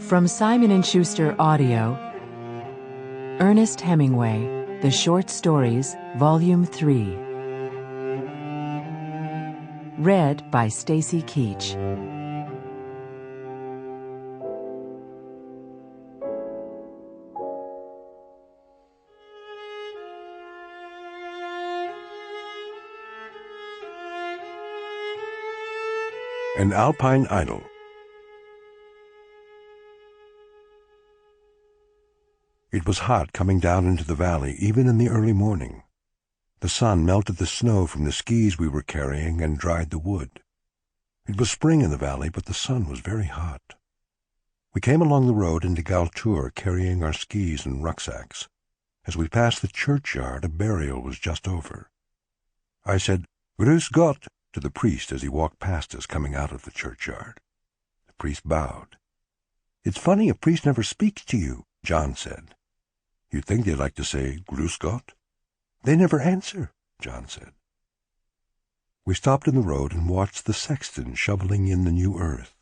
From Simon & Schuster Audio, Ernest Hemingway, The Short Stories, Volume 3. Read by Stacy Keach. An Alpine Idyll. It was hot coming down into the valley, even in the early morning. The sun melted the snow from the skis we were carrying and dried the wood. It was spring in the valley, but the sun was very hot. We came along the road into Galtour, carrying our skis and rucksacks. As we passed the churchyard, a burial was just over. I said, "Grüß Gott," to the priest as he walked past us coming out of the churchyard. The priest bowed. "It's funny a priest never speaks to you," John said. "You'd think they'd like to say, 'Grüß Gott.'" "They never answer," John said. We stopped in the road and watched the sexton shoveling in the new earth.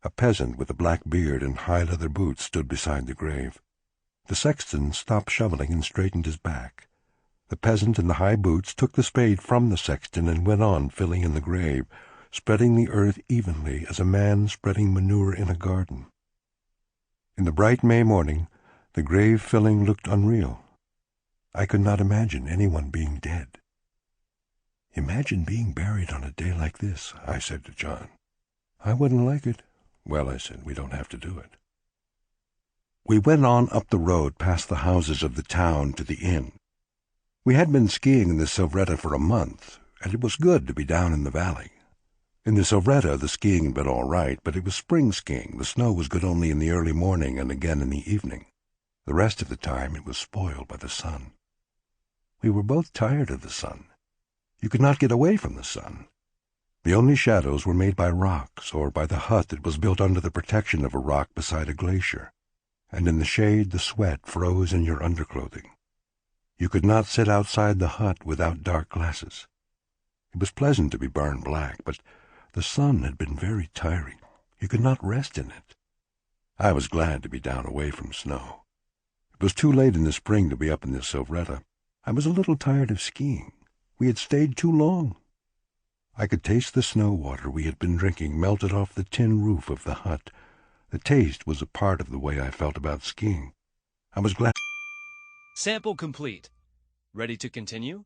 A peasant with a black beard and high leather boots stood beside the grave. The sexton stopped shoveling and straightened his back. The peasant in the high boots took the spade from the sexton and went on filling in the grave, spreading the earth evenly as a man spreading manure in a garden. In the bright May morning, the grave filling looked unreal. I could not imagine anyone being dead. "Imagine being buried on a day like this," I said to John. "I wouldn't like it." "Well," I said, "we don't have to do it." We went on up the road past the houses of the town to the inn. We had been skiing in the Silvretta for a month, and it was good to be down in the valley. In the Silvretta the skiing had been all right, but it was spring skiing. The snow was good only in the early morning and again in the evening. The rest of the time it was spoiled by the sun. We were both tired of the sun. You could not get away from the sun. The only shadows were made by rocks or by the hut that was built under the protection of a rock beside a glacier, and in the shade the sweat froze in your underclothing. You could not sit outside the hut without dark glasses. It was pleasant to be burned black, but the sun had been very tiring. You could not rest in it. I was glad to be down away from snow. It was too late in the spring to be up in the Silvretta. I was a little tired of skiing. We had stayed too long. I could taste the snow water we had been drinking melted off the tin roof of the hut. The taste was a part of the way I felt about skiing. I was glad. Sample complete. Ready to continue?